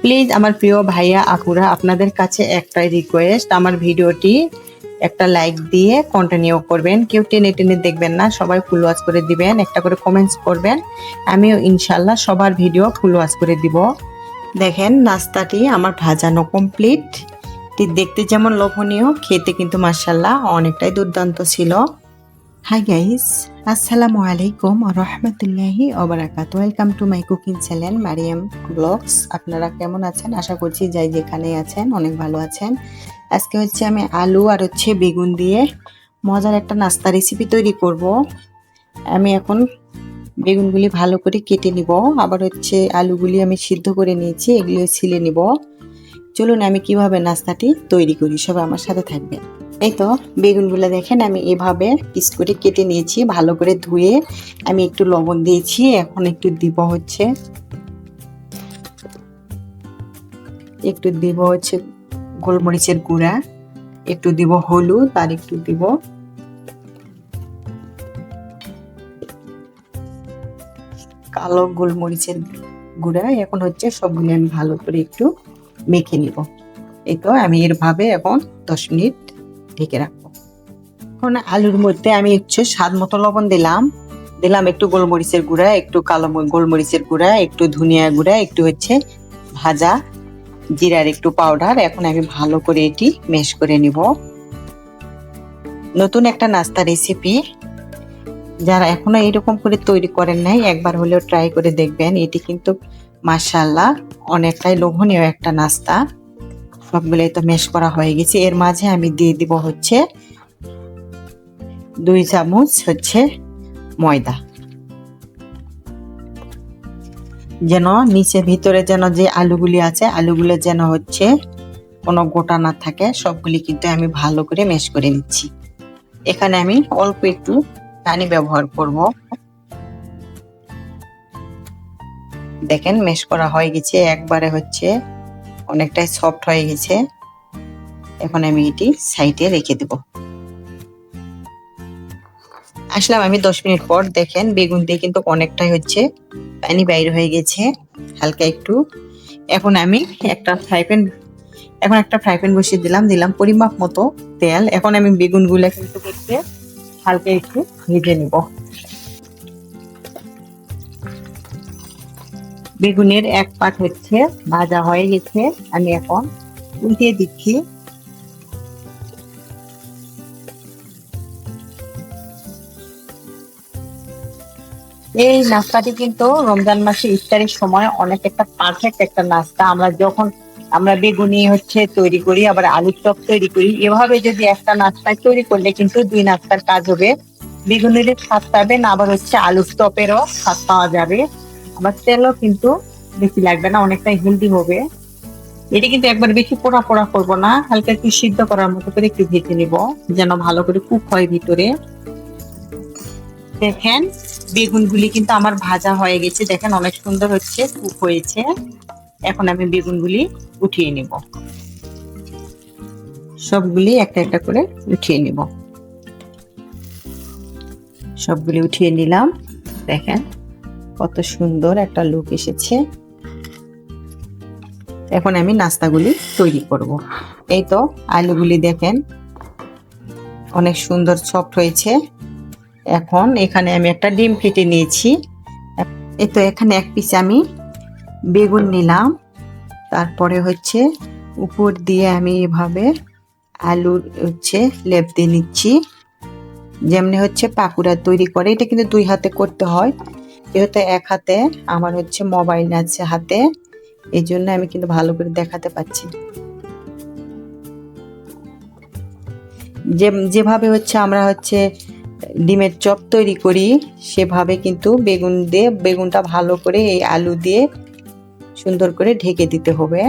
Please আমার প্রিয় ভাইয়া আপুরা, আপনাদের কাছে একটাই রিকোয়েস্ট, আমার ভিডিওটি একটা লাইক দিয়ে কন্টিনিউ করবেন। কেউ টেনে টেনে দেখবেন না, সবাই ফুল ওয়াচ করে দিবেন, একটা করে কমেন্টস করবেন। আমিও ইনশাল্লাহ সবার ভিডিও ফুল ওয়াচ করে দিব। দেখেন নাস্তাটি আমার ভাজানো কমপ্লিট। দেখতে যেমন লোভনীয়, খেতে কিন্তু মাশাআল্লাহ অনেকটাই দুর্দান্ত ছিল। হাই গাইস, আসসালামু আলাইকুম রহমতুল্লাহি ওবারাকাতু। Welcome to my cooking channel Mariyam vlogs. আপনারা কেমন আছেন? আশা করছি যাই যেখানে আছেন অনেক ভালো আছেন। আজকে হচ্ছে আমি আলু আর বেগুন দিয়ে মজার একটা নাস্তা রেসিপি তৈরি করব। আমি এখন বেগুনগুলি ভালো করে কেটে নিব, আবার আলুগুলি আমি সিদ্ধ করে নিয়েছি, এগুলো ছিলে নিব। চলুন আমি কিভাবে নাস্তাটি তৈরি করি, সবাই আমার সাথে থাকবেন। এই তো বেগুনগুলো দেখেন আমি এভাবে পিস করে কেটে নিয়েছি, ভালো করে ধুয়ে আমি একটু লবণ দিয়েছি। এখন একটু দিব গোলমরিচের গুঁড়া, একটু দিব হলুদ, আর একটু দিব কালো গোলমরিচের গুঁড়া। এখন সবগুলো আমি ভালো করে একটু মেখে নিব। এই তো আমি এরভাবে এখন 10 মিনিট ঢেকে রাখবো। এখন আলুর মধ্যে আমি স্বাদ মতো লবণ দিলাম, একটু গোলমরিচের গুঁড়া, একটু কালো গোলমরিচের গুঁড়া, একটু ধনিয়া গুঁড়া, একটু ভাজা জিরার একটু পাউডার। এখন আমি ভালো করে এটি মেশ করে নিব। নতুন একটা নাস্তা রেসিপি, যারা এখনো এরকম করে তৈরি করেন নাই একবার হলেও ট্রাই করে দেখবেন। এটি কিন্তু মাশাআল্লাহ অনেকটাই লোভনীয় একটা নাস্তা। সবগুলোই তো মেশ করা হয়ে গেছে। এর মাঝে আমি দিয়ে দিব 2 চামচ ময়দা, যেন নিচে ভিতরে যেন যে আলুগুলি আছে আলুগুলো যেন কোনো গোটা না থাকে। সবগুলি কিন্তু আমি ভালো করে মেশ করে নিচ্ছি। এখানে আমি অল্প একটু পানি ব্যবহার করব। দেখেন মেশ করা হয়ে গেছে, একবারে অনেকটাই সফট হয়ে গেছে। এখন আমি এটি সাইডে রেখে দেব। আসলাম আমি 10 মিনিট পর। দেখেন বেগুন দিয়ে কিন্তু অনেকটাই পানি বাইর হয়ে গেছে হালকা একটু। এখন আমি একটা ফ্রাই প্যান বসিয়ে দিলাম পরিমাপ মতো তেল। এখন আমি বেগুনগুলো কিন্তু হালকা একটু ভেজে নিব। বেগুনের এক পাট ভাজা হয়ে গেছে, আমি এখন উল্টিয়ে দিচ্ছি। এই নাস্তাটি কিন্তু রমজান মাসে ইফতারের সময় অনেক একটা পারফেক্ট একটা নাস্তা। আমরা বেগুনি তৈরি করি, আবার আলুর চপ তৈরি করি। এভাবে যদি একটা নাস্তা তৈরি করলে কিন্তু 2 নাস্তার কাজ হবে। বেগুনের স্বাদ পাবেন, আবার আলুর চপেরও স্বাদ পাওয়া যাবে। আবার তেলও কিন্তু বেশি লাগবে না, অনেকটাই হেলদি হবে। এটা কিন্তু একবার বেশি পোড়া পোড়া করবো না, হালকা একটু সিদ্ধ করার মতো করে একটু ভেজে নিব, যেন ভালো করে কুক হয় ভিতরে। দেখেন বেগুনগুলি কিন্তু আমার ভাজা হয়ে গেছে, দেখেন অনেক সুন্দর কুক হয়েছে। এখন আমি বেগুনগুলি উঠিয়ে নিব, সবগুলি একটা একটা করে উঠিয়ে নিব। সবগুলি উঠিয়ে নিলাম। দেখেন কত সুন্দর একটা লুক এসেছে। এখন আমি নাস্তাগুলি তৈরি করব। এই তো আলুগুলি দেখেন অনেক সুন্দর সফট হয়েছে। এখন এখানে আমি একটা ডিম ফেটে নিয়েছি। এই তো এখানে এক পিস আমি বেগুন নিলাম, তারপরে উপর দিয়ে আমি এভাবে আলুর লেপ দিয়ে নিচ্ছি, যেমনি পাকুড়া তৈরি করে। এটা কিন্তু 2 হাতে করতে হয়, যেহেতু এক হাতে আমার মোবাইল আছে হাতে, এই জন্য আমি কিন্তু ভালো করে দেখাতে পাচ্ছি। যেভাবে আমরা ডিমের চপ তৈরি করি সেভাবে কিন্তু বেগুনটা ভালো করে এই আলু দিয়ে সুন্দর করে ঢেকে দিতে হবে।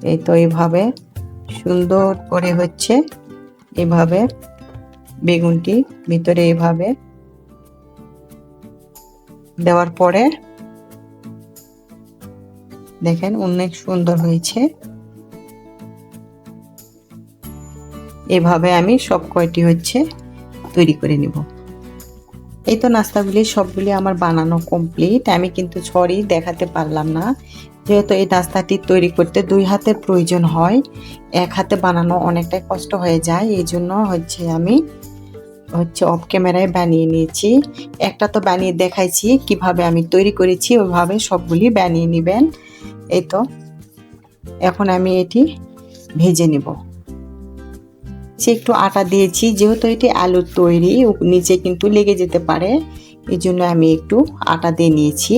এই তো এইভাবে সুন্দর করে এভাবে বেগুনটি ভিতরে এভাবে দেওয়ার পরে দেখেন অনেক সুন্দর হয়েছে। এভাবে আমি সব কয়টি তৈরি করে নিব। এই তো নাস্তাগুলি সবগুলি আমার বানানো কমপ্লিট। আমি কিন্তু সরি দেখাতে পারলাম না, যেহেতু এই নাস্তাটি তৈরি করতে 2 হাতের প্রয়োজন হয়, এক হাতে বানানো অনেকটাই কষ্ট হয়ে যায়। এই জন্য আমি অফ ক্যামেরায় বানিয়ে নিয়েছি। একটা তো বানিয়ে দেখাইছি কিভাবে আমি তৈরি করেছি, ওইভাবে সবগুলি বানিয়ে নেবেন। এই তো এখন আমি এটি ভেজে নিব। সে একটু আটা দিয়েছি, যেহেতু এটি আলুর তৈরি নিচে কিন্তু লেগে যেতে পারে, এই জন্য আমি একটু আটা দিয়ে নিয়েছি।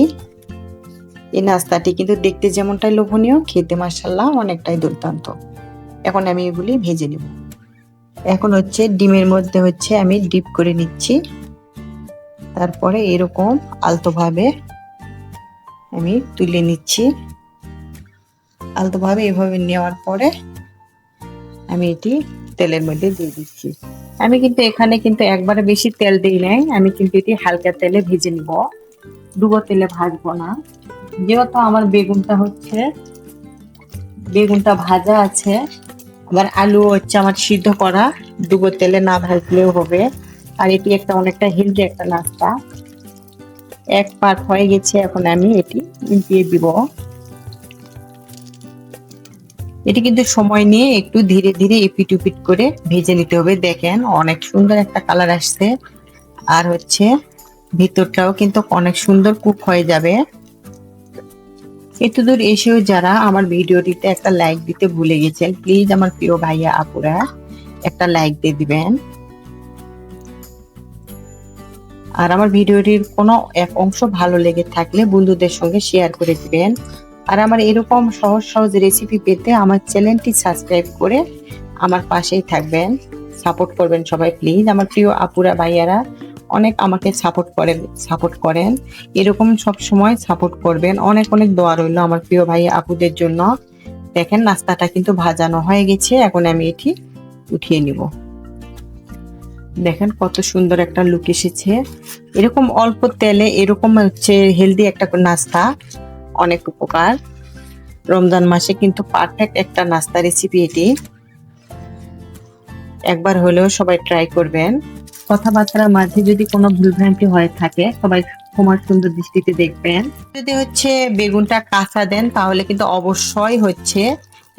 এই নাস্তাটি কিন্তু দেখতে যেমনটাই লোভনীয়, খেতে মাশাআল্লাহ অনেকটাই দুর্দান্ত। এখন আমি এগুলি ভেজে নেব। এখন ডিমের মধ্যে আমি ডিপ করে নিচ্ছি। তারপরে এরকম আলতোভাবে আমি তুলে নিচ্ছি। আলতোভাবে এভাবে নেওয়ার পরে আমি এটি তেলের মধ্যে দিয়ে দিচ্ছি। আমি কিন্তু এখানে একবারে বেশি তেল দিই নাই, আমি কিন্তু এটি হালকা তেলে ভেজে নিব, ডুবো তেলে ভাজবো না। যেহেতু আমার বেগুনটা ভাজা আছে, আবার আলু আমার সিদ্ধ করা, ডুবো তেলে না ভাজলেও হবে। আর এটি অনেকটা হেলদি একটা নাস্তা। এক পার্ট হয়ে গেছে, এখন আমি এটি উল্টিয়ে দিব। এটি কিন্তু সময় নিয়ে একটু ধীরে ধীরে এপিট উপিট করে ভেজে নিতে হবে। দেখেন অনেক সুন্দর একটা কালার আসছে, আর ভিতরটাও কিন্তু অনেক সুন্দর কুক হয়ে যাবে। এত দূর এসেও যারা আমার ভিডিওটিতে একটা লাইক দিতে ভুলে গেছেন, প্লিজ আমার প্রিয় ভাইয়া আপুরা একটা লাইক দিয়ে দিবেন। আর আমার ভিডিওটির কোনো এক অংশ ভালো লেগে থাকলে বন্ধুদের সঙ্গে শেয়ার করে দিবেন। আর আমার এরকম সহজ সহজ রেসিপি পেতে আমার চ্যানেলটি সাবস্ক্রাইব করে আমার পাশেই থাকবেন, সাপোর্ট করবেন সবাই প্লিজ। আমার প্রিয় আপুরা ভাইয়ারা অনেক আমাকে সাপোর্ট করেন, এরকম সব সময় সাপোর্ট করবেন। অনেক অনেক দোয়া রইল আমার প্রিয় ভাইয়া আপুদের জন্য। দেখেন নাস্তাটা কিন্তু ভাজানো হয়ে গেছে, এখন আমি এটি উঠিয়ে নিব। দেখেন কত সুন্দর একটা লুক এসেছে। এরকম অল্প তেলে এরকম হেলদি একটা নাস্তা অনেক উপকার। রমজান মাসে কিন্তু পারফেক্ট একটা নাস্তা রেসিপি এটি। একবার হলেও সবাই ট্রাই করবেন। কথাবার্তার মাঝে যদি কোনো ভুলভ্রান্তি হয়ে থাকে সবাই ক্ষমার সুন্দর দৃষ্টিতে দেখবেন। যদি বেগুনটা কাঁচা দেন তাহলে কিন্তু অবশ্যই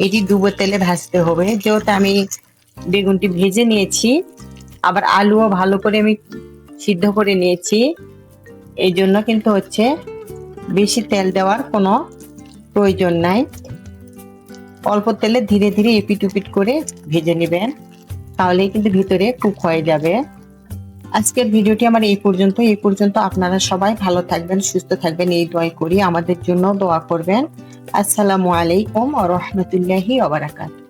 এটি ডুবো তেলে ভাজতে হবে। যেহেতু আমি বেগুনটি ভেজে নিয়েছি, আবার আলুও ভালো করে আমি সিদ্ধ করে নিয়েছি, এই জন্য কিন্তু বেশি তেল দেওয়ার কোনো প্রয়োজন নাই। অল্প তেলে ধীরে ধীরে এপিট উপিট করে ভেজে নেবেন, তাহলেই কিন্তু ভিতরে কুক হয়ে যাবে। আজকের ভিডিওটি আমার এই পর্যন্ত। আপনারা সবাই ভালো থাকবেন, সুস্থ থাকবেন, এই দোয়াই করি। আমাদের জন্য দোয়া করবেন। আসসালামু আলাইকুম ওয়া রাহমাতুল্লাহি ওয়া বারাকাতুহু।